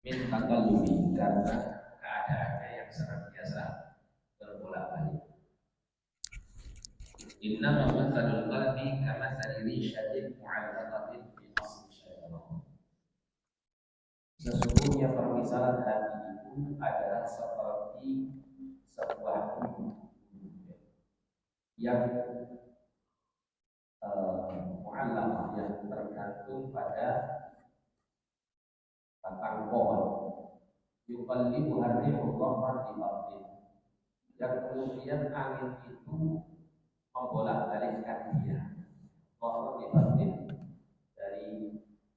min taqallubi karena keadaannya yang senantiasa berbolak-balik. Inna mamatsalul qalbi kama sariri syadid mu'allaqatin fi asli syaitan. Sesungguhnya permisalan hati itu adalah seperti sebuah bulu yang mu'allaqah, yang tergantung pada batang pohon. Yuqallibu harrihu dhahran di batin, yang kemudian angin itu membolak-balikkan dia dhahran di batin, dari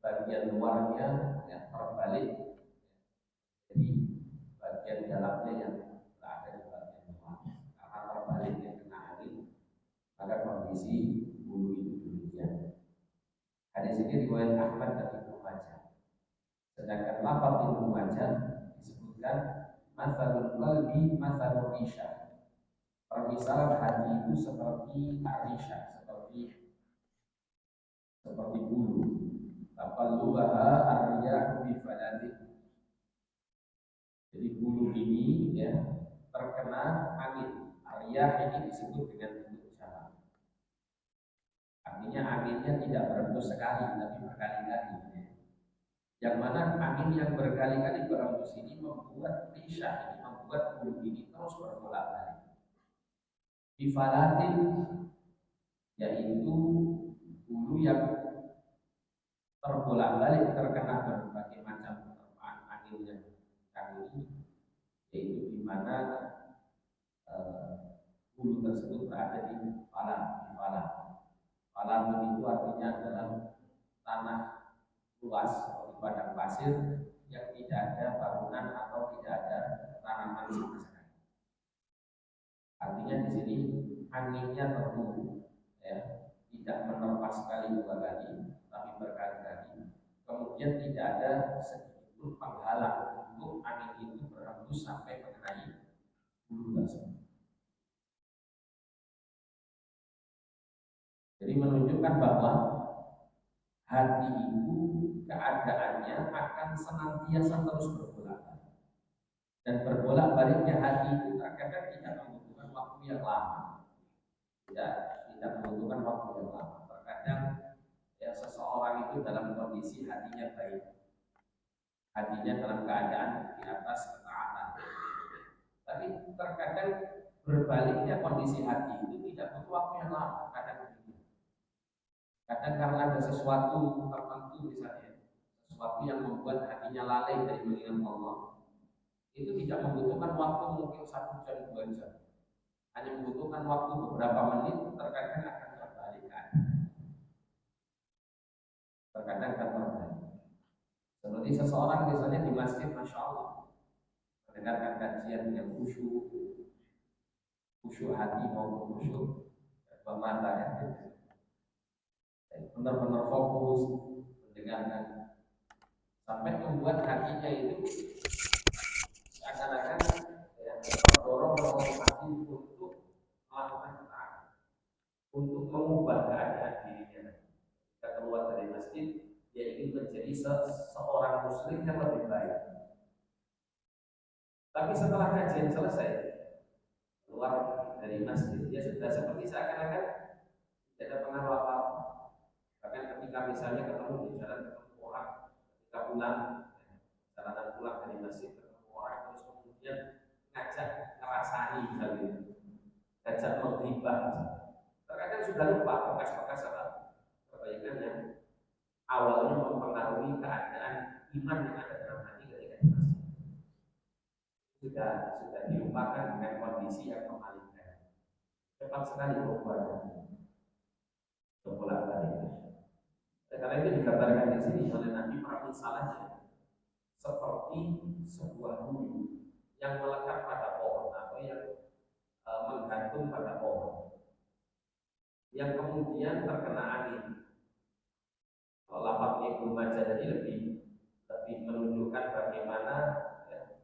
bagian luarnya yang terbalik jadi bagian dalamnya yang berada di bagian luar, karena terbalik yang kena angin, maka kondisi bulu itu demikian. Hadis ini riwayat Ahmad dan Ibnu Majah. Sedangkan lafaz Ibnu Majah disebutkan matsalul qalbi matsalul isya. Permisalan hati itu seperti arisha, seperti bulu. Taqallubaha ar-riyah bi faladih. Jadi bulu ini ya terkena angin. Ar-riyah ini disebut dengan bentuk jamak. Artinya anginnya tidak berhembus sekali, tapi berkali-kali. Yang mana angin yang berkali-kali berhembus ini membuat risha, ini membuat bulu ini terus berbolak-balik. Bifalatin, yaitu bulu yang terbolak-balik terkena berbagai macam terpaan angin yang kali, yaitu di mana bulu tersebut berada di falah. Falah itu artinya adalah tanah luas seperti padang pasir yang tidak ada bangunan atau tidak ada tanaman sama sekali. Artinya di sini anginnya tertutup, ya, tidak menerpa sekali dua kali, tapi berkali-kali. Kemudian tidak ada sedikit pun penghalang untuk angin itu berhembus sampai mengenai bulu tersebut. Jadi menunjukkan bahwa hati itu keadaannya akan senantiasa terus berbolak-balik. Dan berbolak-baliknya hati itu terkadang tidak membutuhkan waktu yang lama. Tidak membutuhkan waktu yang lama. Terkadang ya seseorang itu dalam kondisi hatinya baik, hatinya dalam keadaan di atas ketaatan. Tapi terkadang berbaliknya kondisi hati itu tidak butuh waktu yang lama. Kadang karena ada sesuatu tertentu, misalnya sesuatu yang membuat hatinya lalai dari mengingat Allah, itu tidak membutuhkan waktu mungkin 1 jam 2 jam, hanya membutuhkan waktu beberapa menit. Terkadang akan terbalik terkadang akan terbalik. Seperti seseorang misalnya di masjid, masya Allah, mendengarkan kajian dengan khusyuk hati maupun khusyuk mata, ya, benar-benar fokus mendengarkan sampai membuat hatinya itu seakan-akan ya, terdorong memotivasi untuk melakukan ketaatan, untuk mengubah keadaan dirinya. Kita keluar dari masjid, dia ingin menjadi seorang muslim yang lebih baik. Tapi setelah kajian selesai, keluar dari masjid, dia sudah seperti seakan-akan tidak ada pengaruh apa-apa. Bahkan ketika misalnya ketemu di jalan, ketemu orang, ketika pulang, jalanan pulang dari masjid, ketemu orang, terus kemudian ngajak ngerasani misalnya, ngajak menghibah, terkadang sudah lupa bekas-bekas apa kebaikan yang awalnya mempengaruhi keadaan iman yang ada dalam hati ketika di masjid. Sudah dilupakan dengan kondisi yang memalingkan. Cepat sekali perubahannya, bolak-balik. Karena itu digambarkan di sini oleh Nabi permisalannya seperti sebuah bulu yang melekat pada pohon atau yang menggantung pada pohon, yang kemudian terkena angin. Kalau lafaz Ibnu Majah tadi lebih menunjukkan bagaimana ya,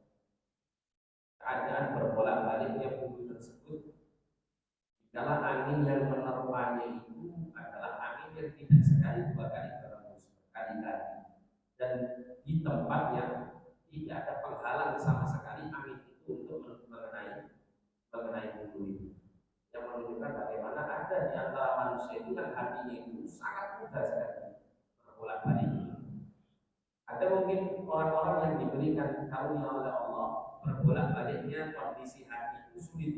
keadaan berbolak-baliknya bulu tersebut. Kalau angin yang menerpanya itu adalah angin yang tidak sekali dua kali berhembus, berkali-kali, dan di tempat yang hatinya itu sangat mudah sekali berbolak-balik. Ada mungkin orang-orang yang diberikan karunia oleh Allah berbolak-baliknya kondisi hati itu sulit.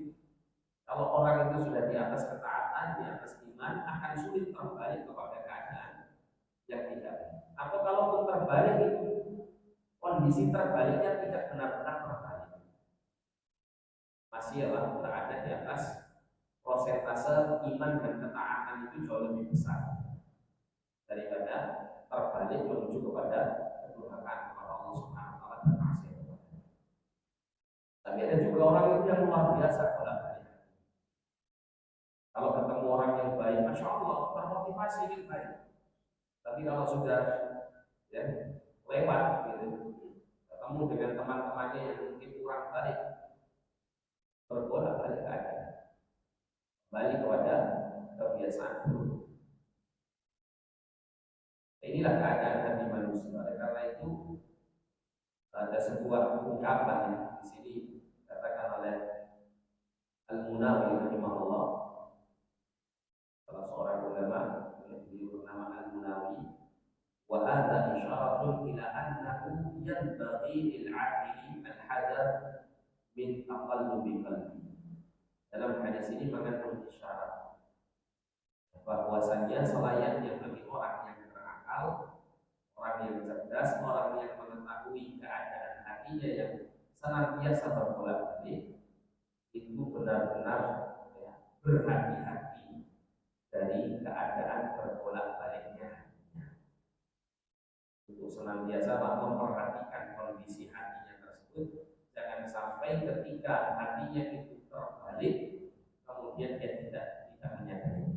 Kalau orang itu sudah di atas ketaatan, di atas iman, akan sulit terbalik kepada keadaan yang tidak. Atau kalaupun terbalik itu kondisi terbaliknya tidak benar-benar terbalik, masih berada di atas prosentase iman dan ketaatan itu jauh lebih besar daripada terbalik menuju kepada kedurhakaan kepada Allah Subhanahu wa taala dan maksiat kepada. Tapi ada juga orang itu yang luar biasa bolak-balik. Kalau ketemu orang yang baik, masya Allah, termotivasi yang baik. Tapi kalau sudah ya, lewat gitu, ketemu dengan teman-temannya yang mungkin kurang baik, berbolak-balik keadaan, balik kepada kebiasaan buruk. Inilah keadaan hati manusia. Oleh karena itu ada sebuah ungkapan yang di sini katakan oleh Al-Munawi rahimahullah, salah seorang ulama yang bernama Al-Munawi, wa hadha isyaratun ila annahu yanbaghi lil 'aqili al-hadar min taqallubi qalbi. Dalam hadis ini mengandung isyarat bahwasanya selayaknya bagi orang yang berakal, orang yang cerdas, orang yang mengetahui keadaan hatinya yang senantiasa berbolak-balik, itu benar-benar ya, berhati-hati dari keadaan berbolak-baliknya. Untuk senantiasa memperhatikan kondisi hatinya tersebut, jangan sampai ketika hatinya itu terbalik, kemudian dia tidak menyadari.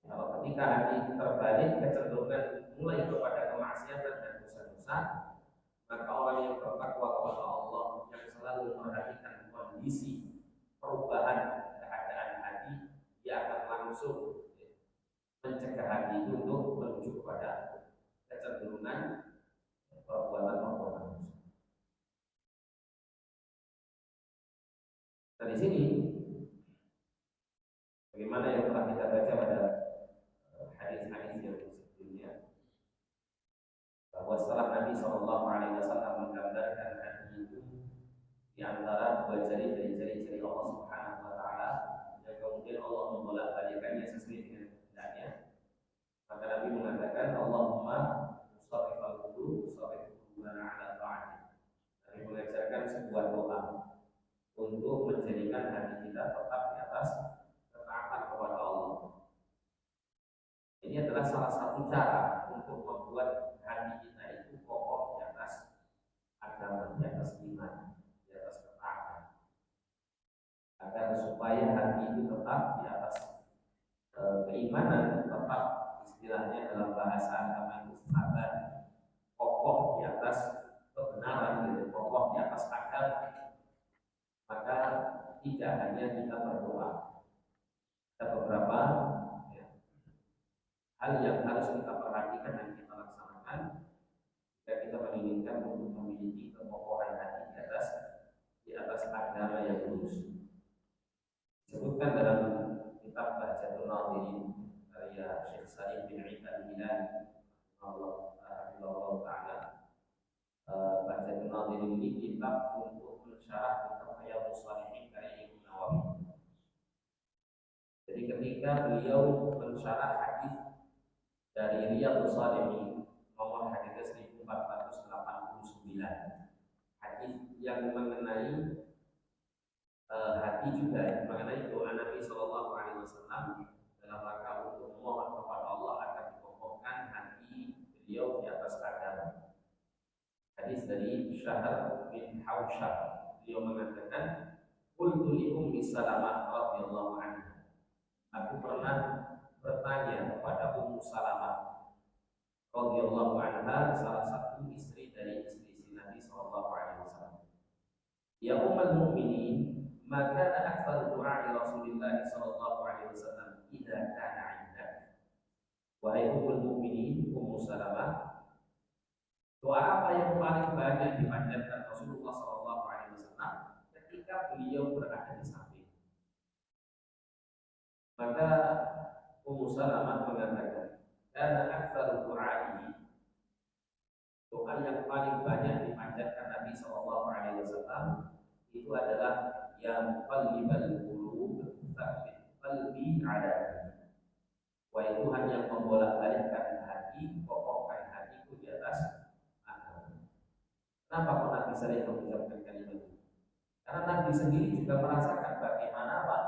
Kalau ketika hati terbalik, kecenderungan mulai kepada kemaksiatan dan dosa-dosa, maka orang yang bertakwa kepada Allah, yang selalu memperhatikan kondisi perubahan keadaan hati, dia akan langsung mencegah hati itu untuk menuju kepada kecenderungan perbuatan-perbuatan dosa. Nah di sini, bagaimana yang telah kita baca pada hadis-hadis yang sebelumnya, bahwa setelah Nabi SAW menggambarkan hati itu di antara dua jari-jari Allah Subhanahu wa taala, yang kemudian Allah membolak-balikkannya sesuai dengan kehendaknya, maka Nabi mengatakan Allahumma musarrifal qulub sarrif qulubana ala ta'atik. Nabi mengajarkan sebuah doa untuk menjadikan hati kita tetap di atas ketaatan kepada Allah. Ini adalah salah satu cara untuk membuat hati kita itu kokoh di atas agama, di atas iman, di atas ketaatan, agar supaya hati itu tetap di atas keimanan, tetap istilahnya dalam bahasa agama itu sabar, kokoh di atas kebenaran, kokoh di atas agama. Maka tidak hanya kita berdoa, ada beberapa hal yang harus kita perhatikan dan kita laksanakan jika kita menginginkan untuk memiliki kekokohan hati di atas agama yang lurus. Disebutkan dalam kitab Bahjatul Nadhirin karya Syekh Salim bin Ita al-Hilali rahimahullah ta'ala. Bahjatul Nadhirin ini kitab untuk mensyarah kitab Riyadhus Shalihin karya Imam Nawawi. Jadi ketika beliau mensyarah hadis dari Riyadhus Shalihin nomor hadis 1489, hadis yang mengenai hati juga, mengenai doa Nabi Shallallahu Alaihi Wasallam dalam rangka untuk memohon kepada Allah agar dikokohkan hati beliau di atas agama. Hadis dari Syahr bin Hawshab, beliau mengatakan, qultu li Ummi Salamah radhiyallahu anha, aku pernah bertanya kepada Ummu Salamah radhiyallahu anha, salah satu istri dari istri Nabi sallallahu alaihi wasallam. Ya ummul mukminin, maka akthar doa Rasulullah sallallahu alaihi wasallam idza kana 'indak. Wahai ummul mukminin Ummu Salamah, doa apa yang paling banyak dipanjatkan Rasulullah sallallahu alaihi wasallam ketika beliau berada di samping? Maka Ummu Salamah mengatakan, "Kana aktsaru du'ai," doa yang paling banyak dipanjatkan Nabi Shallallahu Alaihi Wasallam itu adalah yang muqallibal qulub tsabbit qalbi ala dinik. Wahai Tuhan yang membolak-balikkan hati, kokohkan hatiku di atas agama. Kenapa kok Nabi sering mengucapkan kalimat itu? Karena Nabi sendiri juga merasakan bagaimana Pak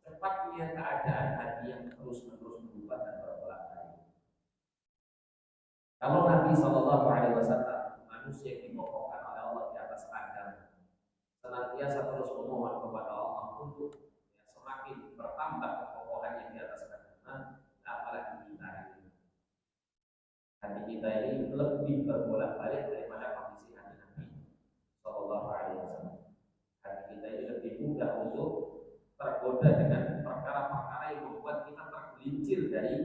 cepatnya keadaan hati yang terus-menerus berubah dan berbolak-balik. Kalau Nabi Shallallahu Alaihi Wasallam manusia yang dikokohkan oleh Allah di atas agama, senantiasa terus memohon kepada Allah untuk semakin bertambah kekokohannya di atas agama, apalagi kita ini. Hati kita ini lebih berbolak-balik daripada kondisi hati Nabi Shallallahu Alaihi Wasallam. Hati kita ini lebih mudah untuk tergoda dengan perkara-perkara yang membuat kita tergelincir dari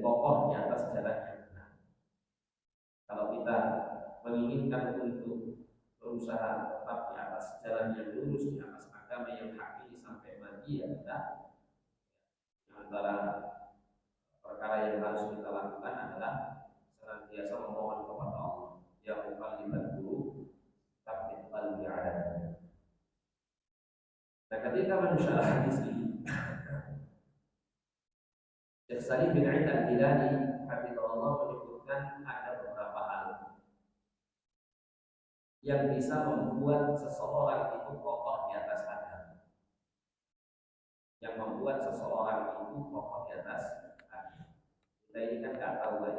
kokoh di atas jalan yang benar. Kalau kita menginginkan untuk berusaha tetap di atas jalan yang lurus, di atas agama yang hak ini sampai mati, ya kita antara perkara yang harus kita lakukan adalah senantiasa memohon kepada Allah yang muqallibal qulub tsabbit qalbi ala dinik. Nah, ketika mensyarah hadis ini, Syekh Salim bin Aid al-Hilali hafizahullah menyebutkan ada beberapa hal yang bisa membuat seseorang itu kokoh di atas agama. Yang membuat seseorang itu kokoh di atas agama. Kita ini kan nggak tahu ya.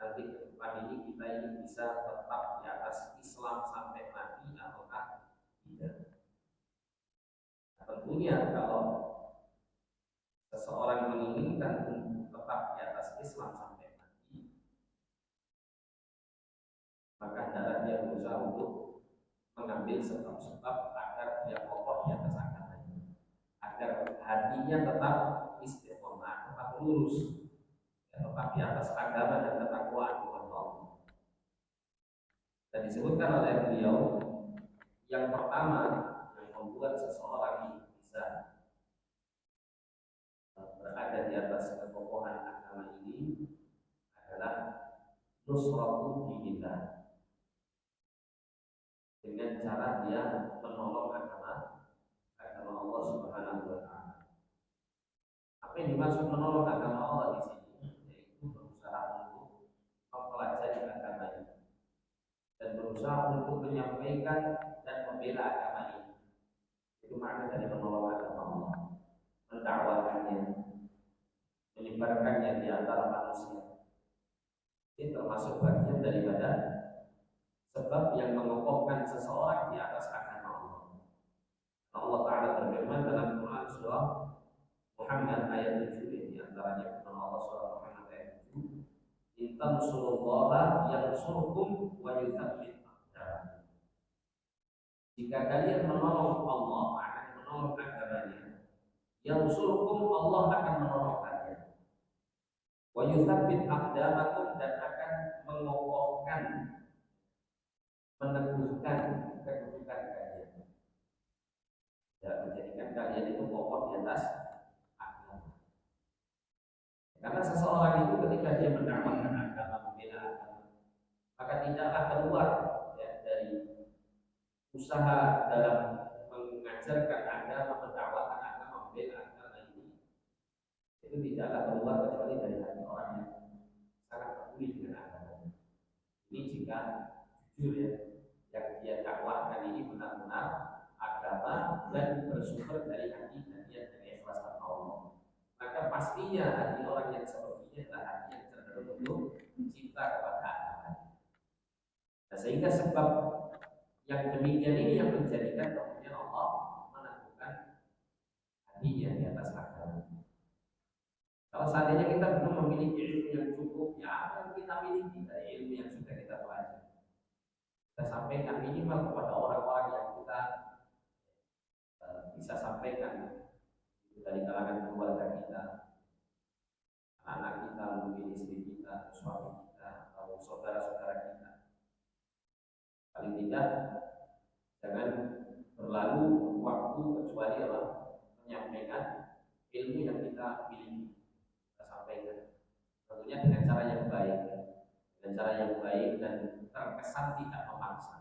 Nanti ke depan ini kita ini bisa tetap di atas Islam sampai mati ataukah tidak. Nah, tentunya kalau seseorang menginginkan untuk tetap di atas Islam sampai mati, maka hendaklah dia berusaha untuk mengambil sebab-sebab agar dia kokoh di atas agamanya, agar hatinya tetap istiqomah, tetap lurus, tetap di atas agama dan ketakwaan kepada Allah. Dan disebutkan oleh beliau, yang pertama yang membuat seseorang ini bisa berada di atas kekokohan agama ini adalah nusratu dinillah, dengan cara dia menolong agama Allah Subhanahu wa taala. Apa yang dimaksud menolong agama Allah di sini? Yaitu berusaha untuk mempelajari agama ini dan berusaha untuk menyampaikan dan membela agama ini. Itu makna dari menolong agama Allah, mendakwakannya, menyebarkannya di antara manusia. Ini termasuk bagian daripada sebab yang mengokohkan seseorang di atas agama Allah. Allah Ta'ala berfirman dalam Quran surah Muhammad ayat 7, di antaranya firman Allah surah Muhammad ayat 7, "In tansurullaha yansurkum wa yutsabbit aqdamakum." Jika kalian menolong Allah, akan menolong agamanya, yansurkum, Allah akan menolong kalian. Wa yutsabbit aqdamakum, dan akan mengokohkan, meneguhkan kedudukan kalian. Ya, menjadikan kalian itu kokoh di atas agama. Karena seseorang itu ketika dia mendakwakan agama, membela agama, maka tidaklah keluar ya, dari usaha dalam mengajarkan agama, mendakwakan agama, membela agama ini, itu tidaklah keluar kecuali dari hati orang yang sangat peduli dengan agama. Ini jika jujur ya, yang dia dakwahkan ini benar-benar agama dan bersumber dari hati dan dia dari ikhlas karena Allah, maka pastinya hati orang yang seperti ini adalah hati yang cenderung untuk cinta kepada agama. Nah, sehingga sebab yang demikian ini yang menjadikan kemudian Allah meneguhkan hatinya di atas agama. Kalau seandainya kita belum memiliki ilmu yang cukup, ya apa yang kita miliki dari ilmu yang sudah kita pelajari, kita sampaikan minimal kepada orang-orang yang kita bisa sampaikan dari kalangan keluarga kita, anak kita, mungkin istri kita, suami kita, atau saudara-saudara kita. Paling tidak jangan berlalu waktu kecuali menyampaikan ilmu yang kita miliki kita sampaikan, tentunya dengan cara yang baik, dengan cara yang baik dan terkesan tidak memaksa.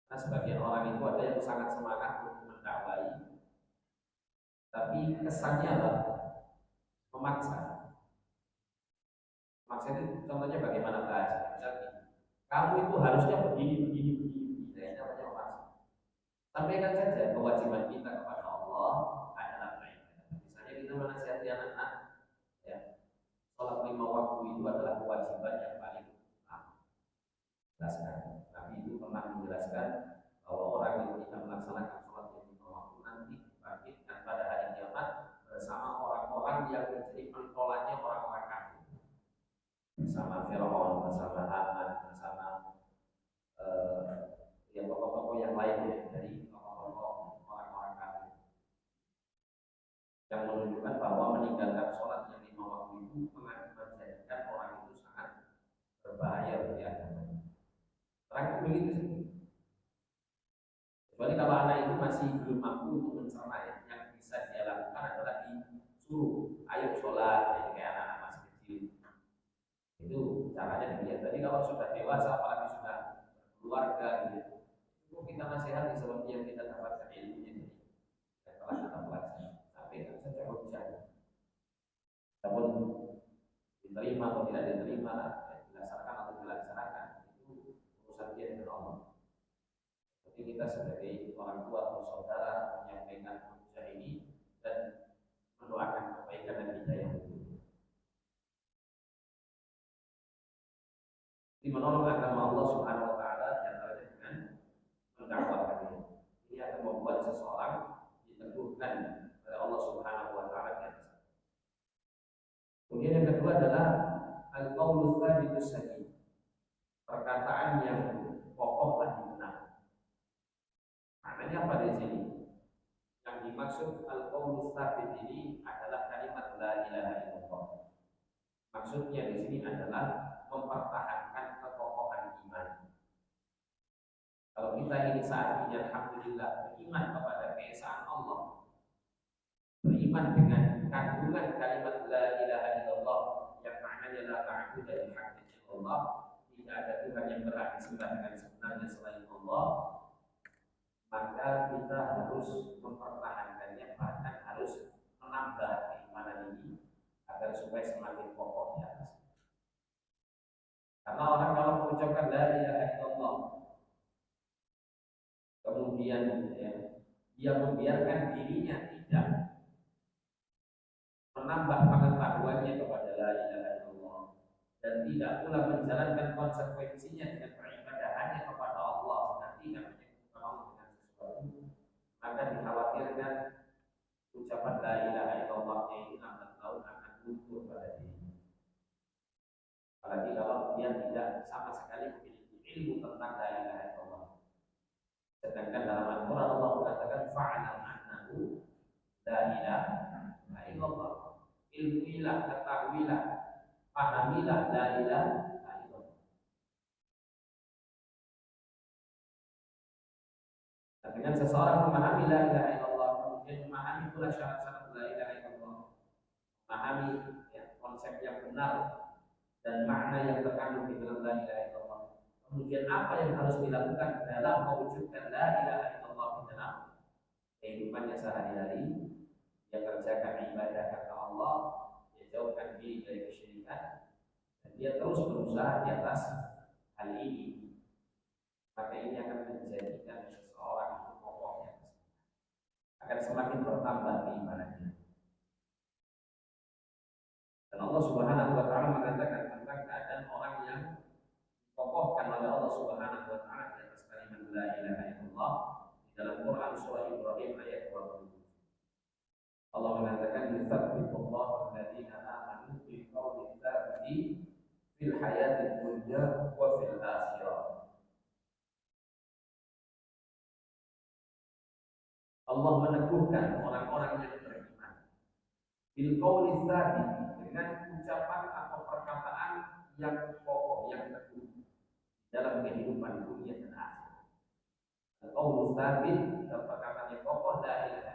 Karena sebagian orang itu ada yang sangat semangat untuk mendakwai, tapi kesannya adalah memaksa. Memaksa itu contohnya bagaimana bahasa? Misalnya, kamu itu harusnya begini, begini, begini, begini. Nah, itu namanya memaksa. Sampaikan saja kewajiban kita kepada Allah adalah baik. Misalnya kita menasihati anak-anak, ya, sholat 5 waktu itu adalah kewajiban yang paling utama. Jelaskan. Nabi itu pernah menjelaskan bahwa orang yang tidak melaksanakan sholat yang 5 waktu nanti dibangkitkan pada hari kiamat bersama orang-orang yang menjadi pentolannya orang-orang kafir, bersama Firaun, bersama Haman, bersama yang tokoh-tokoh yang lainnya dari tokoh-tokoh orang-orang kafir, yang menunjukkan bahwa meninggalkan sholat yang 5 waktu itu menjadikan orang itu sangat berbahaya bagi agama. Terang begitu sih. Kecuali kalau anak itu masih belum mampu untuk mencerna, yang bisa dia lakukan adalah disuruh, ayo sholat, ya, kayak anak-anak masih kecil. Itu caranya dilihat. Tapi kalau sudah dewasa, apalagi sudah berkeluarga, gitu, itu kita nasihati seperti yang kita dapatkan ilmunya ini, yang telah kita pelajari. Tapi kan saja hujah. Namun diterima atau tidak diterima, dilaksanakan atau dilaksanakan, itu urusan dia dengan Allah. Jadi kita sebagai orang tua atau saudara menyampaikan hujah ini dan mendoakan kebaikan dan hidayah itu. Di menolong agama Allah Subhanahu wa taala diantaranya dengan mendakwakannya. Ini akan membuat seseorang diteguhkan oleh Allah Subhanahu wa taala di atas. Kemudian yang kedua adalah al-qaulu tsabitus sadid. Perkataan yang kokoh dan benar. Maknanya apa di sini? Yang dimaksud al-qaulu tsabit ini adalah kalimat la ilaha illallah. Maksudnya di sini adalah mempertahankan kekokohan iman. Kalau kita ini saat ini alhamdulillah beriman kepada keesaan Allah, beriman dengan kandungan kalimat la ilaha illallah yang maknanya la ta'budu bihaqqin illallah, tidak ada Tuhan yang berhak disembah dengan sebenarnya selain Allah, maka kita harus mempertahankannya, bahkan harus menambah keimanan ini agar supaya semakin kokoh di atas. Karena orang kalau mengucapkan la ilaha illallah kemudian ya, dia membiarkan dirinya tidak menambah pengetahuannya kepada la ilaha illallah dan tidak pula menjalankan konsekuensinya dengan beribadahannya kepada Allah dan tidak menyebutkan Allah dengan sesuatu, maka dikhawatirkan ucapan la ilaha illallah ini lambat laun akan luntur pada dirinya. Apalagi kalau dia tidak sama sekali memiliki ilmu tentang la ilaha illallah. Sedangkan dalam Al-Quran Allah mengatakan fa'alam annahu la ilaha illallah. Ilmuilah, ketahuilah, pahamilah la ilaha illallah. Nah, dengan seseorang memahami la ilaha illallah, kemudian memahami pula syarat-syarat la ilaha illallah, memahami ya, konsep yang benar dan makna yang terkandung di dalam la ilaha illallah. Kemudian apa yang harus dilakukan dalam mewujudkan la ilaha illallah di dalam kehidupannya sehari-hari? Dia kerjakan ibadah karena Allah, dia jauhkan diri dari kesyirikan, dan dia terus berusaha di atas hal ini. Maka ini akan menjadikan seseorang itu kokoh, akan semakin bertambah keimanannya. Dan Allah Subhanahu wa taala mengatakan tentang keadaan orang yang dikokohkan oleh Allah Subhanahu wa taala di atas kalimat la ilaha illallah di dalam Quran surah Ibrahim ayat 20. Allah mengatakan yutsabbitullahu alladziina aamanu bil qawli tsabiti fil hayatid dunya wa fil akhirah. Allah meneguhkan orang-orang yang beriman bil qawli tsabiti, dengan ucapan atau perkataan yang kokoh, yang teguh dalam kehidupan dunia dan akhirat. Al-qawlu tsabit, perkataan yang kokoh la ilaha illallah.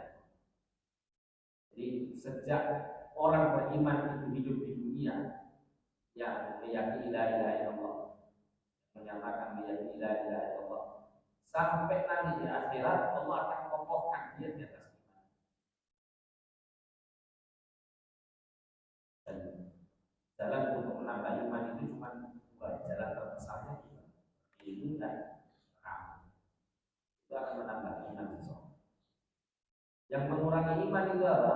Jadi sejak orang beriman itu hidup di dunia yang meyakini la ilaha illallah, menyatakan meyakini la ilaha illallah, sampai nanti di akhirat Allah akan kokohkan dia di atas iman. Dan jalan untuk menambah iman itu cuma dua, jalan terbesarnya itu dan amal. Itu akan menambah iman seseorang. Yang mengurangi iman itu apa?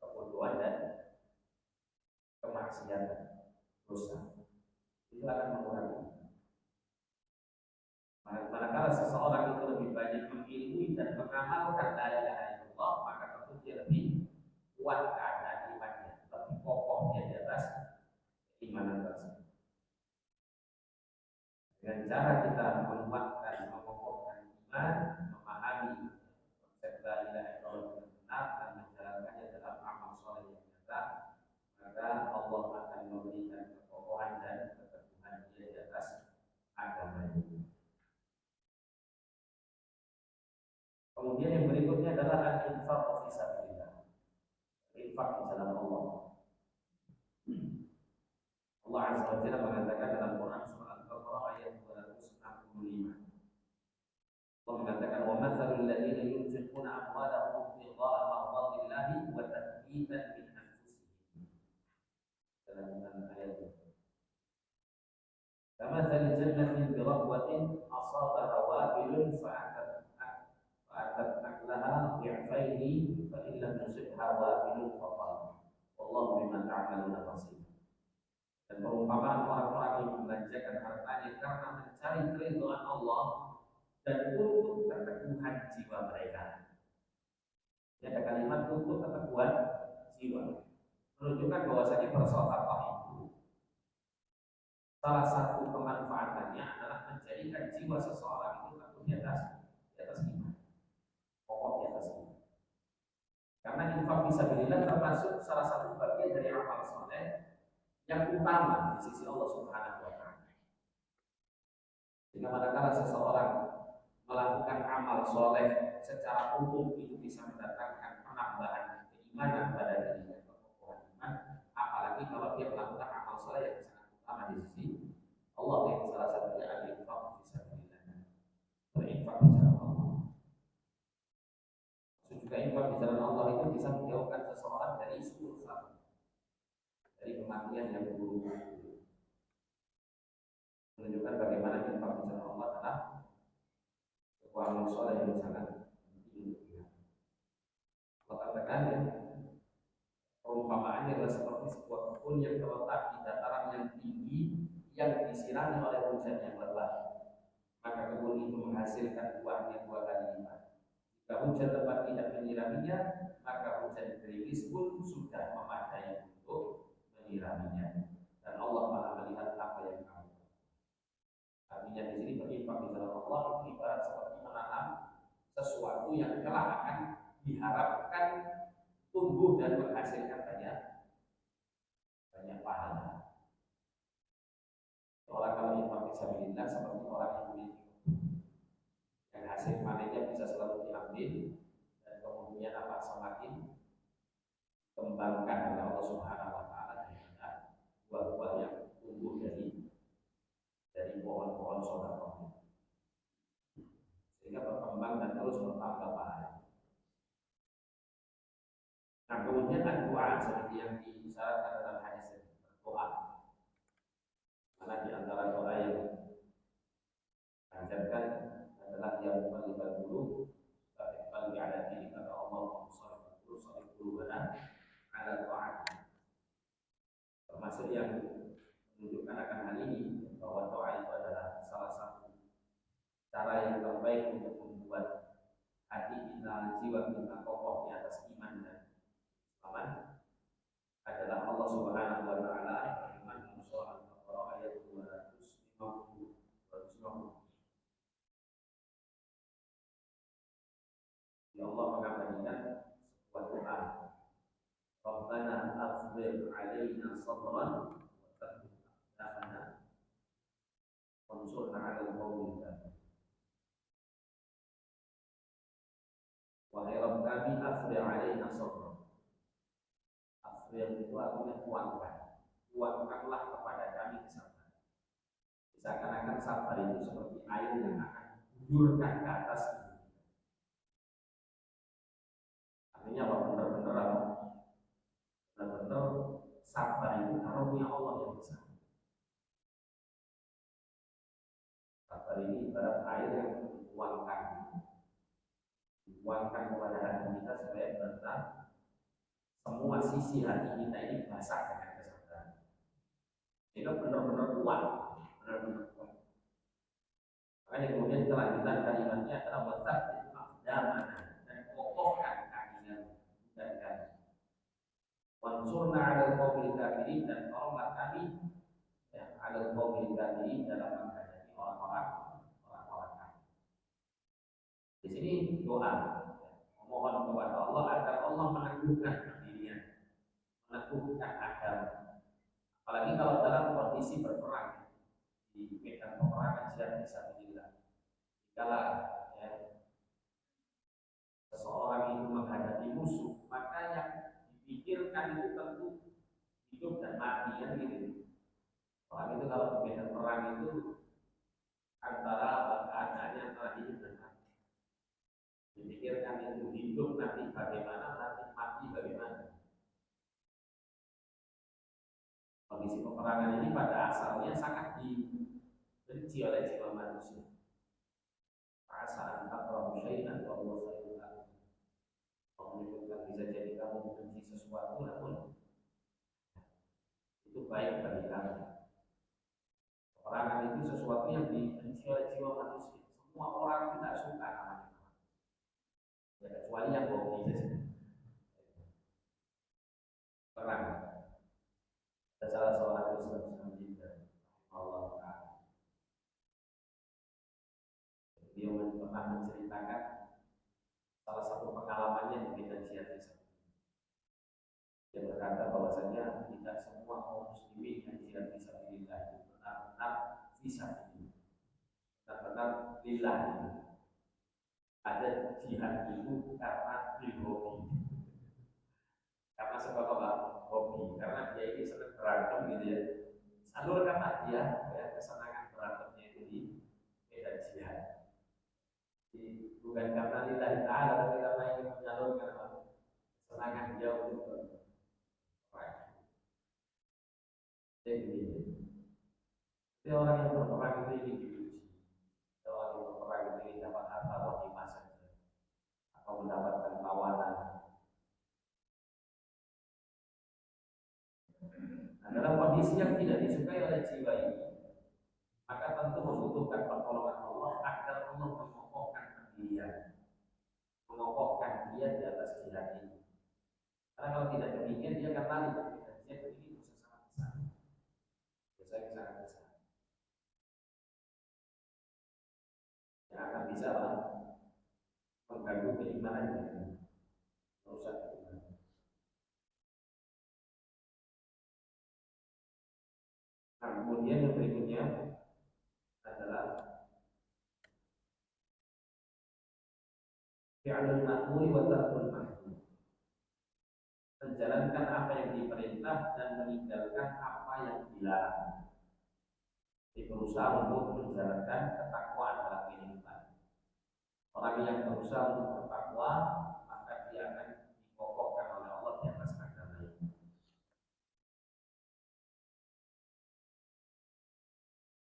Kebodohan dan kemaksiatan, dosa. Itu akan mengurangi. Manakala seseorang itu lebih banyak mengilmui dan mengamalkan la ilaha illallah, maka tentu dia lebih kuat keadaan imannya, lebih kokoh dia di atas keimanan tersebut. Dengan cara kita menguatkan, mengokohkan iman, memahami konsep la ilaha illallah dengan benar dan menjalankannya dalam amal soleh yang nyata, maka Allah akan memberikan kekokohan dan keteguhan dia di atas agama ini. Kemudian yang berikutnya adalah al-infaq fi sabilillah. Infak di jalan Allah. Allah Azza wa Jalla mengatakan dalam Quran surah Al-Baqarah ayat 265. Allah mengatakan wa mathalul ladzina yunfiquna amwalahum ibtigha'a mardatillahi wa tathbitan min anfusihim. Dalam ayat ini. Kamathali jannatin bi rabwatin asabaha wabilun fa'atat aklaha dhi'faini fa in lam yusibha wabilun faqal wallahu bima ta'maluna basir. Dan perumpamaan orang-orang yang membelanjakan hartanya karena mencari keridhaan Allah dan untuk keteguhan jiwa mereka. Ini ada kalimat untuk keteguhan jiwa, menunjukkan bahwasanya bersedekah itu salah satu kemanfaatannya adalah menjadikan jiwa seseorang itu teguh di atas iman, kokoh di atas iman. Karena infak fisabilillah termasuk salah satu bagian dari amal soleh yang utama di sisi Allah Subhanahu wa taala. Jika manakala seseorang melakukan amal soleh secara umum itu bisa mendatangkan penambahan keimanan pada dirinya, kekokohan iman, apalagi kalau dia melakukan amal soleh yang sangat utama di sisi Allah, yang salah satunya al-infaq fisabilillah, berinfak di jalan Allah. Maksud juga infak di jalan Allah itu bisa menjauhkan seseorang dari suul khatimah, dari kematian yang buruk, menunjukkan bagaimana infak di jalan Allah adalah sebuah amal soleh yang sangat penting. Allah katakan ya, perumpamaannya adalah seperti sebuah kebun yang terletak di dataran yang tinggi yang disirami oleh hujan yang lebat, maka kebun itu menghasilkan buahnya 2 kali lipat. Jika hujan lebat tidak menyiraminya, maka hujan gerimis pun sudah memadai untuk menyiraminya. Dan Allah Maha melihat apa yang kamu. Artinya di sini berinfak di jalan Allah itu ibarat seperti menanam sesuatu yang kelak akan diharapkan tumbuh dan menghasilkan banyak pahala. Orang kalau infak fisabilillah seperti orang yang memiliki yang hasil panennya bisa selalu diambil dan kemudian apa semakin kembangkan oleh Allah Subhanahu wa taala daripada buah-buah yang tumbuh dari pohon-pohon sedekah, sehingga berkembang dan terus bertambah pahala. Nah, kemudian doa seperti yang disyaratkan dalam hadis berdoa. Karena di antara doa yang diajarkan adalah yang muqallibal qulub qalbi ala dini, kata Allah sharif qulubana ala ta'at. Termasuk yang menunjukkan akan hal ini bahwa doa itu adalah salah satu cara yang terbaik untuk membuat hati kita, jiwa kita kokoh di atas iman dan aman, adalah Allah Subhanahu wa taala firman surah Al-Baqarah ayat 250. Ya Allah mengabadikan sebuah doa, Rabbana afdhil alaina sabran wa thabbit aqdamana wansurna 'alal qawmil kafirin. Wahai Rabb kami, afdhil alaina sabran, yang itu artinya tuangkanlah kepada kami kesabaran. Seakan-akan sabar itu seperti air yang akan menjurkan ke atas. Artinya apa? Benar-benar sabar itu karunia Allah yang besar. Sabar ini ibarat air yang dituangkan kepada hati kita supaya benar semua sisi hati kita ini basah dengan kesabaran. Itu benar-benar kuat. Makanya kemudian kelanjutan kalimatnya adalah wasat damana dan kokohkan kaki dan wansurna 'alal qaumil kafirin dan tolonglah kami ya 'alal qaumil kafirin dalam menghadapi orang-orang kafir. Di sini doa memohon kepada Allah agar Allah meneguhkan pendirian, meneguhkan agama. Apalagi kalau dalam kondisi berperang di medan peperangan jihad fisabilillah. Kalau ya, seseorang itu menghadapi musuh, maka yang dipikirkan itu tentu hidup dan mati kan gitu. Orang itu kalau di medan perang itu antara keadaannya antara hidup dan mati. Dipikirkan itu hidup nanti bagaimana, nanti mati bagaimana. Kondisi peperangan ini pada asalnya sangat dibenci oleh jiwa manusia. Perasaan takrahu syai'an wa huwa khairul lakum. Menunjukkan bisa jadi kamu membenci sesuatu namun itu baik bagi kamu. Peperangan itu sesuatu yang dibenci oleh jiwa manusia. Semua orang tidak suka namanya. Ya, kecuali yang hobi saja. Perang. Ada salah seorang Islam juga, Allah Taala. Dia pernah menceritakan salah satu pengalamannya di medan jihad fisabilillah. Dia berkata bahwasanya tidak semua kaum muslimin yang jihad fisabilillah itu benar-benar fisabilillah, benar-benar lillah. Ada jihad itu karena hobi, karena sebab apa? Hobi, karena dia ini senang berantem gitu ya. Salurkanlah dia ya, kesenangan berantemnya itu di medan jihad. Bukan karena lillahi ta'ala, tapi karena ingin menyalurkan kesenangan dia untuk berperang. Jadi orang yang berperang itu ingin diuji. Orang yang berperang itu ingin dapat harta ghanimah saja, atau mendapatkan tawanan. Nah, dalam kondisi yang tidak disukai oleh jiwa ini, maka tentu membutuhkan pertolongan Allah agar Allah mengokohkan pendirian, mengokohkan dia di atas jihad ini. Karena kalau tidak demikian dia akan lari dari jihad ini dosa sangat besar. Dosa yang sangat besar. Yang akan bisa mengganggu keimanannya, merusak keimanan. Nah, kemudian yang berikutnya adalah fi'lul ma'muri wa tarkul mahmur. Menjalankan apa yang diperintah dan meninggalkan apa yang dilarang. Jadi berusaha untuk menjalankan ketakwaan dalam kehidupan. Orang yang berusaha untuk bertakwa, maka dia akan dikokohkan oleh Allah di atas agamanya.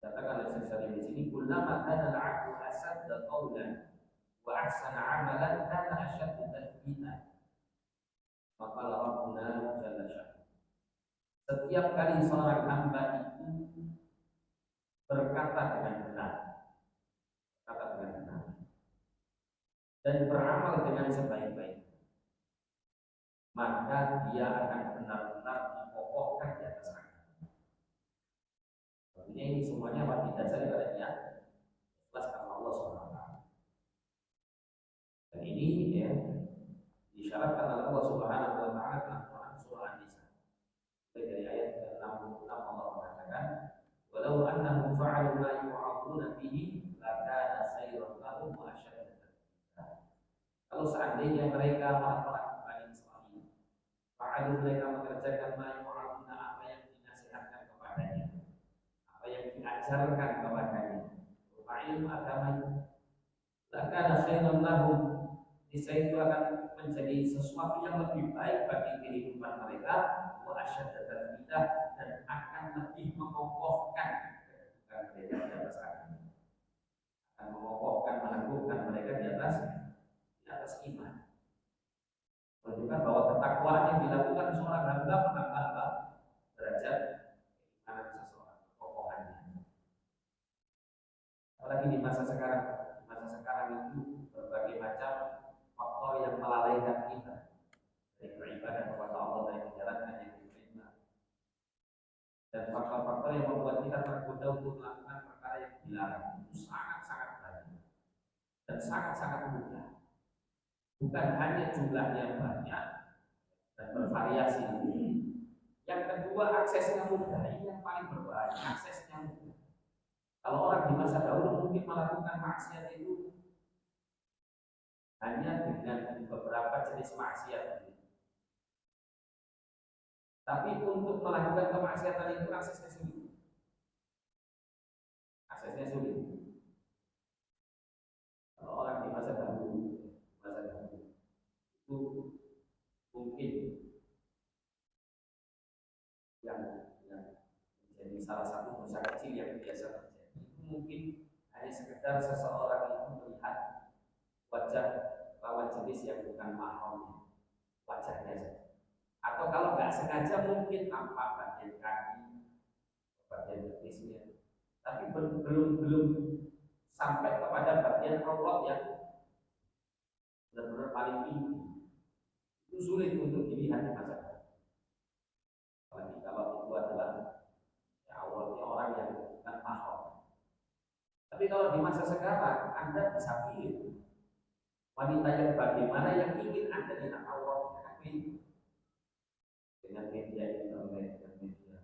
Katakan oleh Syekh Salim di sini, kullama kana al-'abdu asadda qawlan wa ahsana 'amalan kana asyadda tathbita. Maka Rabbuna jalla sya'nuhu. Setiap kali seorang hamba itu berkata dengan benar, dan beramal dengan sebaik-baiknya, maka dia akan benar-benar dikokohkan di atas agama. Artinya ini semuanya apa didasari oleh niat ikhlas karena Allah SWT. Dan ini ya disyaratkan oleh Allah Subhanahu wa taala dalam Quran surah An-Nisa. Dari ayat ke-66 Allah mengatakan, "Walau annahum fa'alu ma yu'aduna bihi lakana khairan lahum wa asyadda." Kalau seandainya mereka orang-orang Bani Israil fa'alu mereka mengerjakan ma yu'aluna apa yang dinasihatkan kepadanya, apa yang diajarkan kepadanya, berupa ilmu agama itu. Lakana khairan lahum, niscaya itu akan menjadi sesuatu yang lebih baik bagi kehidupan mereka, wa asyadda tathbita, dan akan lebih mengokohkan kedudukan mereka di atas agama, akan mengokohkan, meneguhkan mereka di atas iman. Menunjukkan bahwa ketakwaan yang dilakukan seorang hamba menambah derajat keimanan seseorang, kekokohannya. Apalagi di masa sekarang itu berbagai macam faktor yang melalaikan kita dari beribadah kepada Allah, dari menjalankan yang diperintah, dan faktor-faktor yang membuat kita tergoda untuk melakukan perkara yang dilarang itu sangat-sangat banyak dan sangat-sangat mudah. Bukan hanya jumlahnya banyak dan bervariasi. Yang kedua, aksesnya mudah. Ini yang paling berbahaya, aksesnya mudah. Kalau orang di masa dahulu mungkin melakukan maksiat itu hanya dengan beberapa jenis maksiat. Tapi untuk melakukan kemaksiatan itu aksesnya sulit. Aksesnya sulit. Kalau orang di masa dahulu itu mungkin yang menjadi salah satu dosa kecil yang biasa terjadi itu mungkin hanya sekedar seseorang itu melihat wajah lawan jenis yang bukan mahramnya, wajahnya saja. Atau kalau nggak sengaja mungkin nampak bagian kaki, bagian betisnya, tapi belum sampai kepada bagian aurat yang benar-benar paling tinggi. Itu sulit untuk dilihat di masa depan. Apalagi kalau itu adalah ya auratnya orang yang bukan mahram. Tapi kalau di masa sekarang Anda bisa pilih wanita yang bagaimana yang ingin Anda lihat auratnya, dengan media internet, dengan media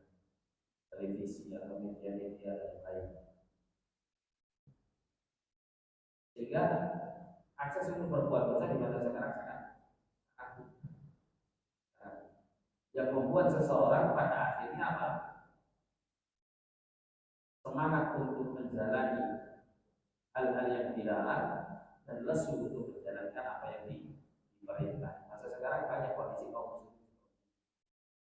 televisi atau media-media yang lain. Sehingga akses untuk berbuat dosa di masa sekarang sangat yang membuat seseorang pada akhirnya apa? Semangat untuk menjalani hal-hal yang dilarang dan lesu untuk menjalankan apa yang diperintah. Masa sekarang banyak kondisi kaum muslimin.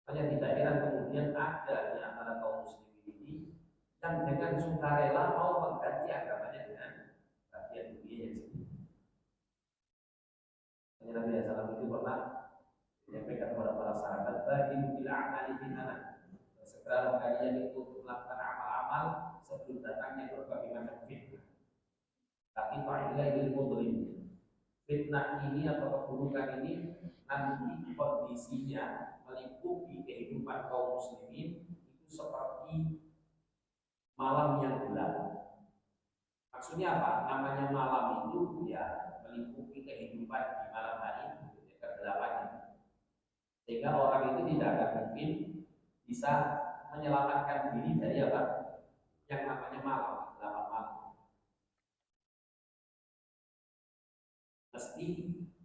Hanya tidak heran kemudian ada di antara kaum muslimin ini yang dengan sukarela mau mengganti agamanya dengan bagian dunia yang sedikit. Nabi SAW itu pernah menyampaikan kepada para sahabat, bagi bila amali fitnah, segera kalian itu untuk melakukan amal-amal sebelum datangnya berbagai macam fitnah. Tapi fa'ilah ilmu mudlim, fitnah ini atau keburukan ini nanti kondisinya meliputi kehidupan kaum muslimin itu seperti malam yang gelap. Maksudnya apa? Namanya malam itu ya meliputi kehidupan di malam hari itu, kegelapannya. Sehingga orang itu tidak akan mungkin bisa menyelamatkan diri dari apa? Yang namanya malam, kegelapan malam. Mesti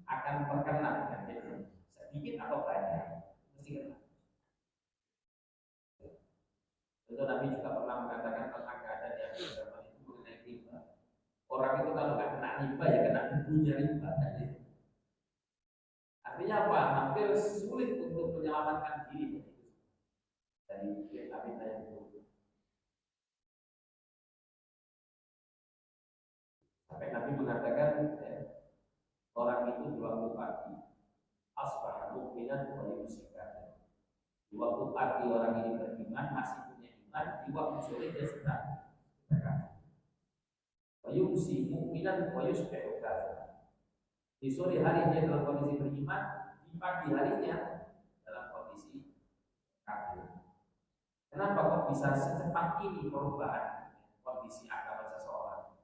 akan terkena dengan fitnah, sedikit atau banyak, mesti kena. Itu Nabi juga pernah mengatakan tentang keadaan yang zaman itu mengenai riba. Orang itu kalau nggak kena riba ya kena debunya riba. Artinya apa? Hampir sulit untuk menyelamatkan diri dari fitnah yang buruk. Sampai Nabi mengatakan orang itu di waktu pagi asbah mu'minan wa yumsikan. Di waktu pagi orang ini beriman, masih punya iman. Di waktu sore dia sudah kafir. Wa yumsi mu'minan wa yusbihu kafir. Di sore hari dia dalam kondisi beriman, di pagi harinya dalam kondisi kafir. Kenapa kok bisa secepat ini perubahan kondisi agama seseorang?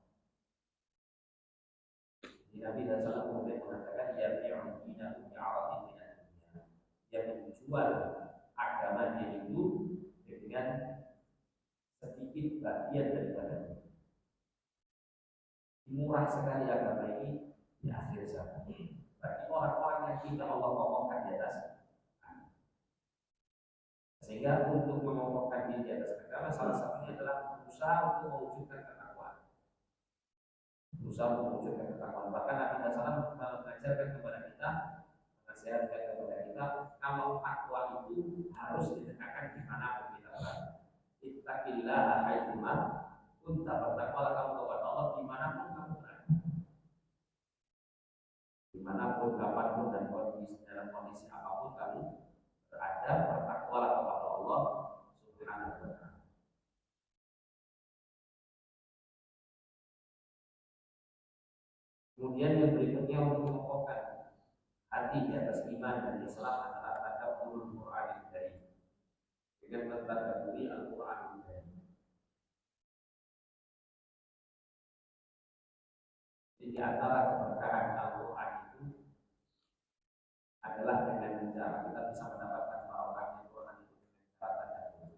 Nabi SAW kemudian mengatakan yang dinahu bi'aratin minad dunya, yang menjual agamanya itu dengan sedikit bagian daripada dunia. Murah sekali agama ini di akhir zaman bagi orang-orang yang tidak Allah kokohkan di atas. Sehingga untuk mengokohkan diri di atas agama salah satunya adalah berusaha untuk mewujudkan ketakwaan. Berusaha untuk mewujudkan ketakwaan. Bahkan Nabi SAW mengajarkan kepada kita, menasihatkan kepada kita, kalau takwa itu harus ditegakkan di mana pun kita berada. Ittaqillaha haitsuma kunta, bertakwalah kamu kepada Allah dimanapun kamu berada. Dimanapun, kapanpun, dan kondisi dalam kondisi apapun kamu berada, bertakwalah kepada Allah Subhanahu wa Ta'ala. Kemudian yang berikutnya untuk mengokohkan hati di atas iman dan Islam adalah tadabbur Al-Qur'an Karim. Dengan mentadabburi Al-Qur'an Karim. Di antara keberkahan Al-Qur'an itu adalah dengan cara kita bisa mendapatkan barokahnya Quran itu dengan cara tadabbur.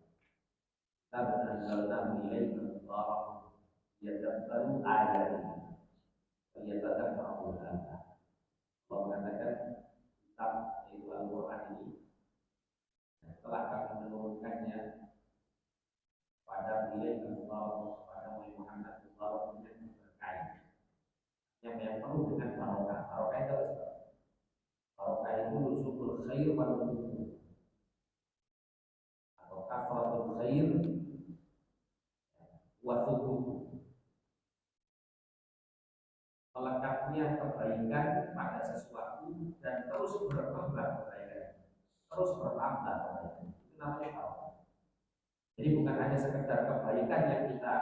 Kita benar-benar ilaika mubarakun yadabbaru ayatihi wa yatadabbaru ulama. Allah mengatakan kitab yaitu Al-Quran ini telah kami menurunkannya pada ilaika mubarakun, kepada Muhammad mubarakun yang berkah, yang penuh dengan barokah. Barokah itu apa? Barokah itu nuzulul khair wal nubuwwah atau kafaratul khair wa thubuh. Melengkapnya kebaikan pada sesuatu dan terus berkembang kebaikan, terus bertambah kebaikan. Itu namanya barokah. Jadi bukan hanya sekedar kebaikan yang kita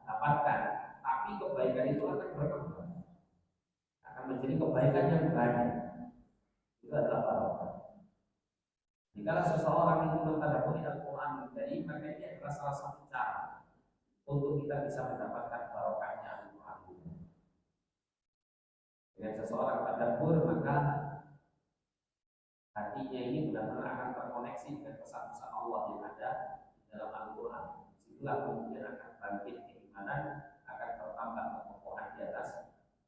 dapatkan, tapi kebaikan itu akan berkembang, akan menjadi kebaikan yang banyak. Itu adalah barokah. Jika seseorang itu mentadabburi Al-Quran Karim, maka ini adalah salah satu cara untuk kita bisa mendapatkan barokahnya Al-Quran. Dengan seseorang tadabbur, maka hatinya ini benar-benar akan terkoneksi dengan pesan-pesan Allah yang ada di dalam Al-Quran. Disitulah kemudian akan bangkit keimanan, akan bertambah kekokohan di atas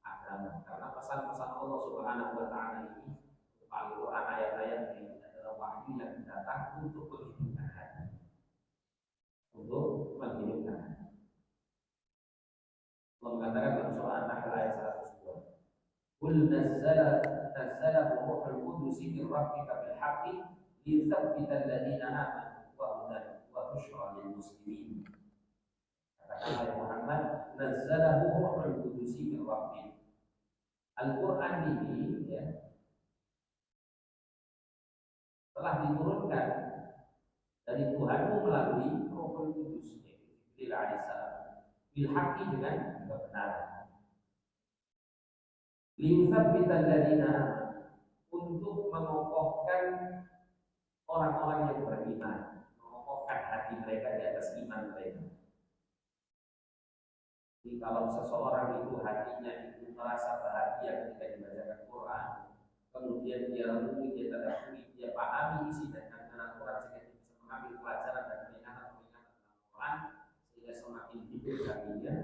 agama. Karena pesan-pesan Allah Subhanahu wa Ta'ala ini, Al-Quran ayat-ayat ini adalah wahyu yang datang untuk menghidupkan hati, untuk menghidupkan hati. Allah mengatakan dalam surah An-Nahl ayat 102, Qul nazzalahu ruhul qudus min rabbika bil haqqi liyuthabbita alladziina aamanu wa hudan wa busyra lil muslimin. Katakanlah ya Muhammad, nazzalahu ruhul qudus min rabbika. Al-Quran ini ya, telah diturunkan dari Tuhanmu melalui Ruhul Qudus, yaitu Jibril alaihissalam, bil haqqi, dengan kebenaran. Liyuthabbital ladzina amanu, untuk mengokohkan orang-orang yang beriman, mengokohkan hati mereka di atas iman mereka. Jadi kalau seseorang itu hatinya itu merasa bahagia ketika dibacakan Quran, kemudian dia renungi, dia tadabburi, dia pahami isi dan kandungan Quran, sehingga dia bisa mengambil pelajaran dan peringatan-peringatan dalam Quran, sehingga semakin hidup hatinya,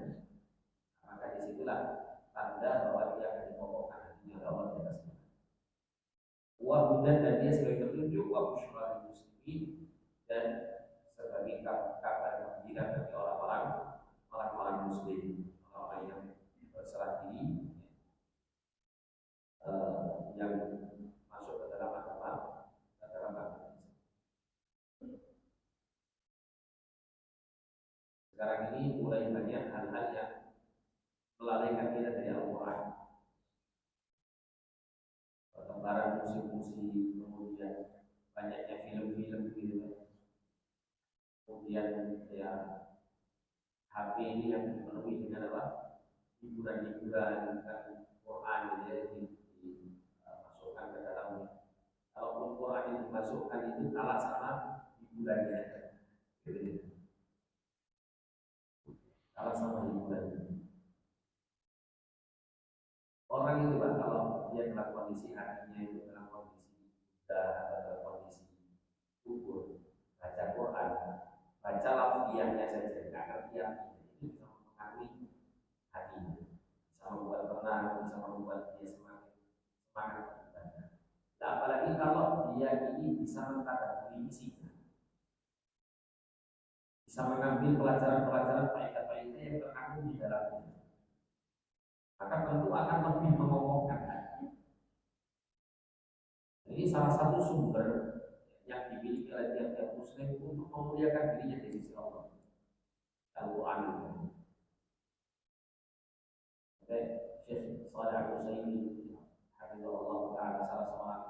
maka disitulah tanda bahwa dia akan dikokohkan hatinya oleh Allah di atasnya. Wahudan, dan dia sebagai petunjuk, wa busyra lil muslimin, dan sebagai kabar gembira bagi orang-orang muslim, orang-orang yang berserah diri, yang masuk ke dalam agama Islam. Sekarang ini mulai banyak hal-hal yang melalaikan kita dari Al-Quran. Perkembangan musik-musik, kemudian banyaknya film-film gitu. Kemudian ya HP ini yang dipenuhi dengan apa? Hiburan-hiburan dan Quran dimasukkan ke dalamnya. Kalaupun Quran yang dimasukkan itu kalah sama hiburannya, gitu. Kalah sama hiburannya. Orang itu Pak, kalau dia dalam kondisi hatinya itu dalam kondisi atau dalam kondisi kubur, baca Quran, baca lafziahnya saja, nggak ngerti artinya, itu bisa mempengaruhi hatinya, bisa membuat tenang, bisa membuat dia semakin semangat beribadah. Nah, apalagi kalau dia ini bisa mentadabburi isinya, bisa mengambil pelajaran-pelajaran faedah-faedah yang terkandung di dalamnya, maka tentu akan lebih mengokohkan hati. Ini salah satu sumber yang dimiliki oleh tiap-tiap muslim untuk memuliakan dirinya di sisi Allah. Al-Quran. Syekh Shalih Al-Utsaimin hafizahullah taala, salah seorang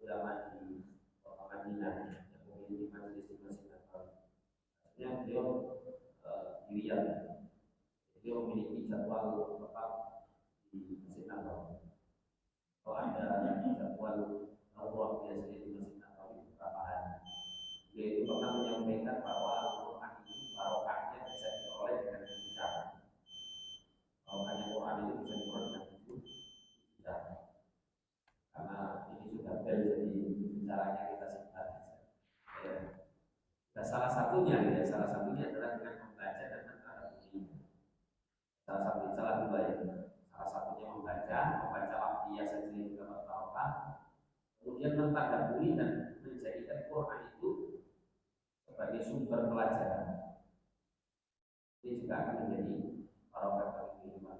ulama di kota Madinah yang memiliki majelis di Masjid Nabawi. Beliau di Riyadh. Beliau memiliki jadwal tetap di Masjid Nabawi. Kalau ada jadwal ruang biasanya di Masjid Nabawi beberapa hari. Beliau itu pernah menyampaikan bahwa Al-Quran itu barokahnya bisa diperoleh dengan 7 cara. Barokahnya Quran itu bisa diperoleh dengan 7 cara. Karena ini sudah bel, jadi caranya kita simpan. Nah, salah satunya adalah dengan membaca dan mentadabburi. Salah dua ya. Salah satunya membaca lafziyah saja yang dapat barokah. Kemudian mentadabburi dan menjadikan Quran itu sebagai sumber pelajaran. Ini juga akan menjadi barokah bagi kehidupan.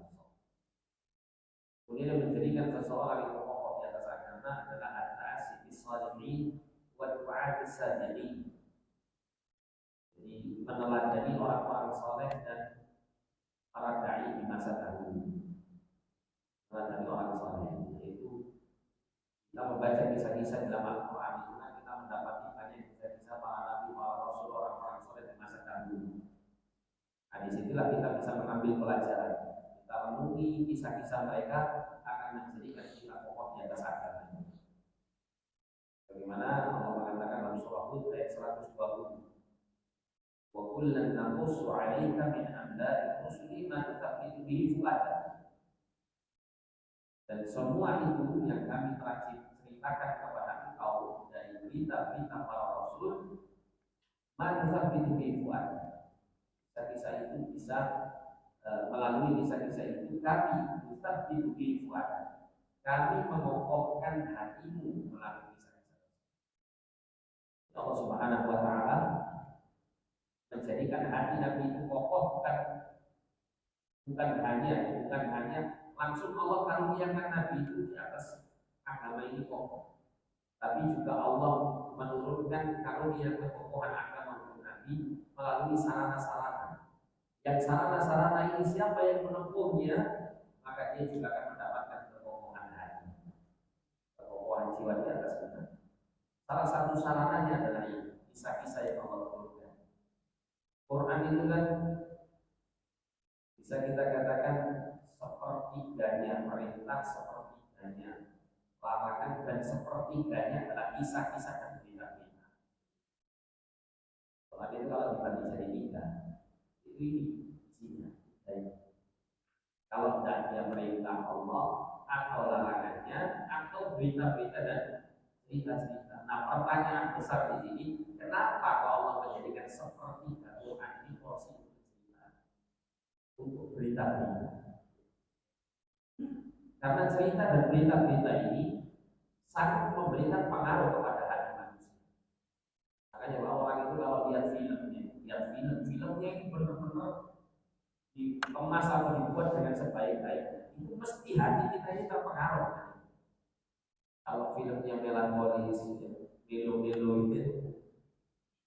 Kemudian yang menjadikan seseorang yang kokoh di atas agama adalah at-ta'assi bis-shalihin wa du'at as-sadiqin. Jadi meneladani orang-orang saleh dan para dai di masa dahulu. Meneladani orang saleh, yaitu kita membaca kisah-kisah dalam Al-Quran itu kan kita mendapati banyak kisah-kisah para nabi, para rasul, orang-orang saleh di masa dahulu. Nah, disitulah kita bisa mengambil pelajaran. Kita renungi kisah-kisah mereka akan menjadikan kita kokoh di atas agama. Bagaimana Allah mengatakan dalam surah Hud ayat 120, wa kullan naqussu 'alaika min anba'i rusuli ma tutabbitu bihi fu'adak. Dan semua itu yang kami telah ceritakan kepada engkau dari berita-berita para rasul, ma tutabbitu bihi fu'adak. Kisah-kisah itu bisa melalui kisah-kisah itu kami tutabbitu bihi fu'adak. Kami mengokohkan hatimu melalui kisah-kisah. Allah Subhanahu wa taala menjadikan hati Nabi itu kokoh, bukan hanya langsung Allah karuniakan Nabi itu di atas agama ini kokoh, tapi juga Allah menurunkan karunia kekokohan agama untuk Nabi melalui sarana-sarana. Yang sarana-sarana ini siapa yang menempuhnya, maka dia juga akan mendapatkan kekokohan hati, kekokohan jiwa di atas kita. Salah satu sarananya adalah ini, kisah-kisah yang Allah turunkan. Quran itu kan bisa kita katakan sepertiganya perintah, sepertiganya larangan, dan sepertiganya adalah kisah-kisah dan berita-berita. Quran itu kalau dibagi jadi 3, itu isinya. Kalau tidak ada perintah Allah atau larangannya atau berita-berita dan cerita-cerita. Nah, pertanyaan besar di sini, kenapa Allah menjadikan sepertiga Quran ini porsi untuk berita-berita? Karena cerita dan berita-berita ini sangat memberikan pengaruh kepada hati manusia. Makanya orang itu kalau lihat filmnya ini benar-benar dikemas atau dibuat dengan sebaik-baiknya, itu mesti hati kita ini terpengaruh. Kalau filmnya melankolis, melo-melo itu,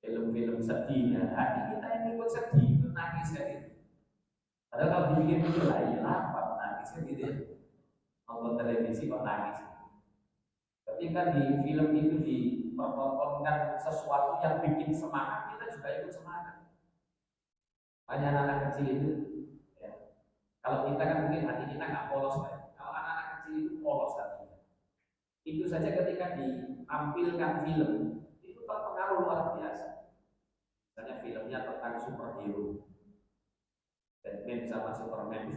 film-film sedihnya, hati kita ini ikut sedih, ikut nangis gitu. Padahal kalau dibikin itu lah, ya apa nangisnya gitu ya. Nonton televisi kok nangis. Ketika di film itu dipertontonkan sesuatu yang bikin semangat, kita juga ikut semangat. Banyak anak-anak kecil itu, ya. Kalau kita kan mungkin hati kita nggak polos ya. Kalau anak-anak kecil itu polos hatinya. Itu saja ketika ditampilkan film itu terpengaruh luar biasa. Misalnya filmnya tentang superhero, Batman sama Superman,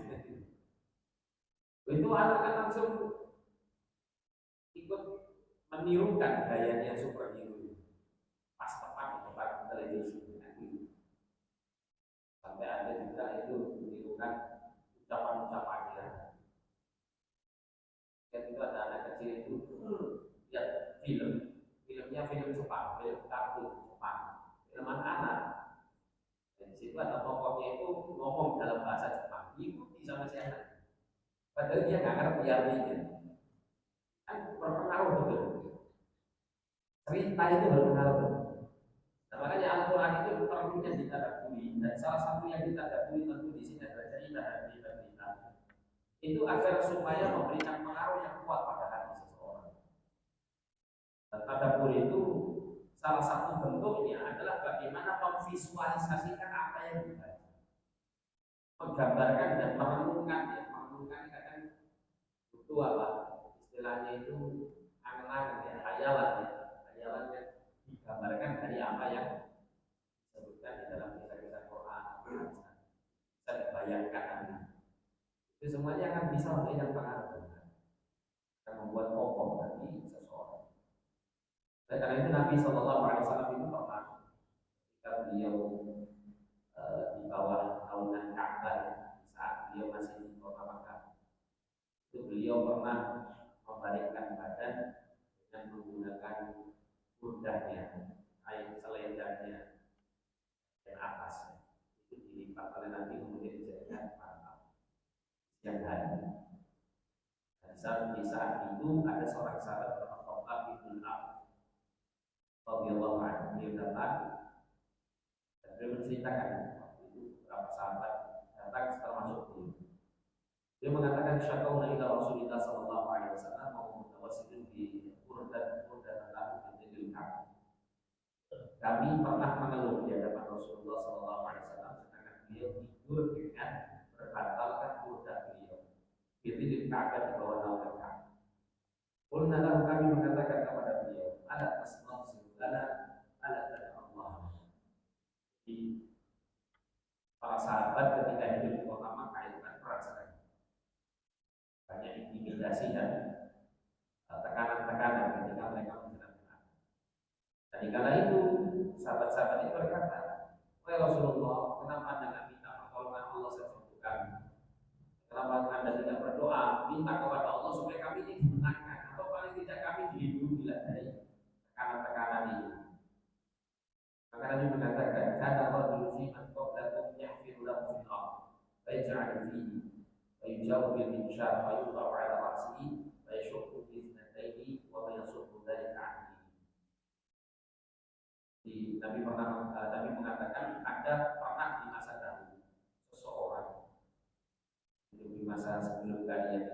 itu anak kan langsung ikut menirukan gayanya superhero pas tepat di depan televisi. Sampai ada juga itu menirukan ucapan-ucapannya. Ketika ada anak kecil itu lihat filmnya film Jepang, film kartun Jepang, film anak-anak. ikuti sama si anak. Padahal dia nggak ngerti artinya. Kan berpengaruh betul. Cerita itu berpengaruh betul. Nah, makanya Al-Quran itu perlunya ditadaburi, dan salah satu yang ditadaburi tentu di sini adalah cerita dan berita-berita. Itu agar supaya memberikan pengaruh yang kuat pada hati seseorang. Dan tadabbur itu salah satu bentuknya adalah bagaimana memvisualisasikan apa yang dibaca, menggambarkan dan merenungkan. Ya, merenungkan kadang butuh apa? Istilahnya itu angan-angan ya, hayalan ya, hayalan yang digambarkan dari apa yang disebutkan di dalam kisah-kisah Quran, bisa dibayangkan. Itu semuanya akan bisa memberikan pengaruh, akan membuat kokoh bagi seseorang. Oleh karena itu Nabi Shallallahu Alaihi Wasallam itu pernah ketika beliau di bawah naungan Ka'bah saat beliau masih di kota Makkah, itu beliau pernah membalikkan badan dengan menggunakan burdahnya, kain selendangnya yang atas itu dilipat oleh Nabi kemudian dijadikan bantal siang hari. Di saat itu ada seorang sahabat bernama Ibnu Ab radhiyallahu anhu, dia datang dan dia menceritakan waktu itu beberapa sahabat datang setelah masuk dulu. Dia mengatakan syakauna ila Rasulillah sallallahu alaihi wasallam mau mutawassilin di urdan lahu di Ka'bah. Kami pernah mengeluh di hadapan Rasulullah sallallahu alaihi wasallam sedangkan beliau tidur dengan berbantalkan urdan beliau. Di Ka'bah di bawah naungan Ka'bah. Qulna lahu, kami mengatakan kepada beliau, ala tasnasiru lana ala tad'a Allah. Di para sahabat ketika hidup di kota Makkah itu kan perang sekali. Banyak intimidasi dan tekanan-tekanan ketika mereka menjalankan. Dan di kala itu sahabat-sahabat itu berkata, wahai Rasulullah, kenapa Anda tidak minta pertolongan Allah saja untuk kami? Kenapa Anda tidak berdoa minta kepada Allah supaya kami ini dimenangkan, atau paling tidak kami dilindungi dari tekanan-tekanan ini? Maka Nabi mengatakan, kana rajulu fi man qablakum yahfiru lahu fil ardh, fa yaj'alu fihi, fa yujawu bil minshar, fa yudha'u 'ala ra'sihi, fa yashukku bi ithnatayni, wa man yasuddu dhalika 'anhu. Nabi mengatakan ada pernah di masa dahulu seseorang di masa sebelum kalian,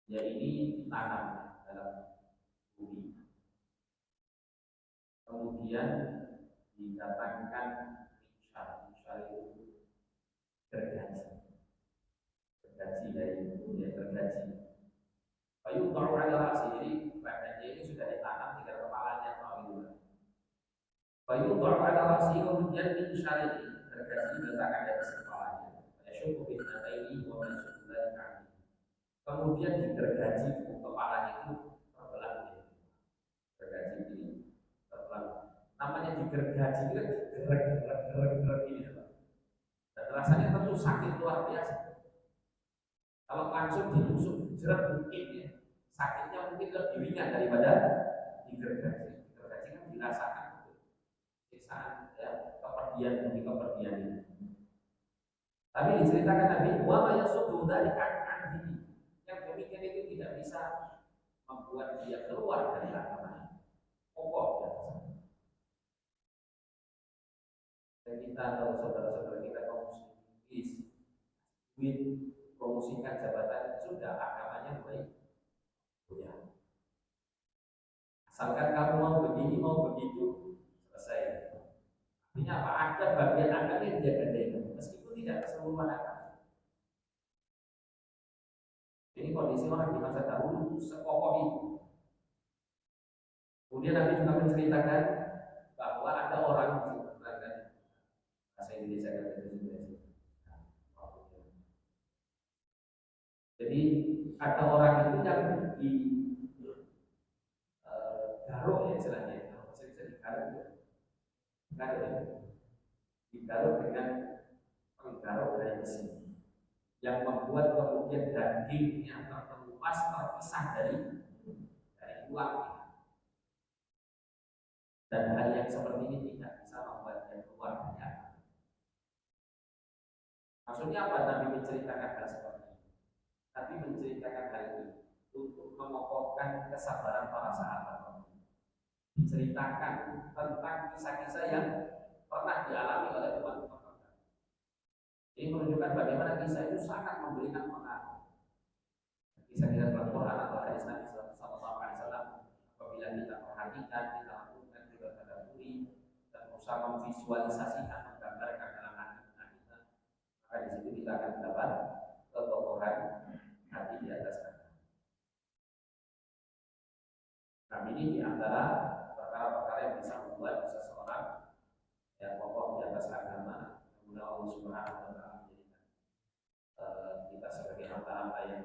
dia ini ditanam dalam bumi, kemudian didatangkan minshar itu gergaji dari dunia gergaji. Kayu taruh ada rasi, jadi badannya ini sudah ditanam, tinggal kepalanya atau itu. Kayu taruh ada rasi, kemudian minshar ini gergaji diletakkan di atas kepalanya. Syukur binatang ini, wa syukur dari kami. Kemudian digergaji kepalanya itu terbelah, gergaji ini terbelah. Namanya digergaji itu kan gerak ini, dan rasanya tentu sakit luar biasa. Kalau langsung ditusuk jerat mungkin ya, sakitnya mungkin lebih ringan daripada digergaji. Digergaji kan dirasakan siksaan ya, kepergian demi kepergian ini. Tapi diceritakan Nabi, wa ma yasuddu dzalika an dini. Yang demikian itu tidak bisa membuat dia keluar dari agama. Pokok ya. Dan kita tahu saudara-saudara kita kaum muslimin, duit promosikan jabatan sudah agamanya baik punya. Asalkan kamu mau begini mau begitu selesai. Artinya apa? Ada bagian agama yang dia gadaikan meskipun tidak keseluruhan agama. Ini kondisi orang di masa dahulu sekokoh itu. Kemudian Nabi juga menceritakan bahwa ada orang bahasa Indonesia jadi ada orang itu yang di garuk ya istilahnya, masih bisa digaruk ya, garuk ya, digaruk dengan penggaruk dari besi yang membuat kemudian dagingnya terkelupas terpisah dari tulangnya. Dan hal yang seperti ini tidak bisa membuat dia keluar dari agama. Maksudnya apa Nabi menceritakan hal seperti ini? Nabi menceritakan hal ini untuk mengokohkan kesabaran para sahabat. Menceritakan tentang kisah-kisah yang pernah dialami oleh umat-umat. Ini menunjukkan bagaimana kisah itu sangat memberikan pengaruh. Kisah-kisah dalam Quran atau hadis Nabi Sallallahu Alaihi Wasallam, apabila kita perhatikan, kita lakukan, kita tadabburi dan berusaha memvisualisasikan, menggambarkan dalam hati kita, maka di situ kita akan mendapat kekokohan hati di atas sana. Nah, ini diantara perkara-perkara yang bisa membuat seseorang yang kokoh di atas agama, kemudian Allah Subhanahu Wa Taala menjadikan kita sebagai hamba-hamba yang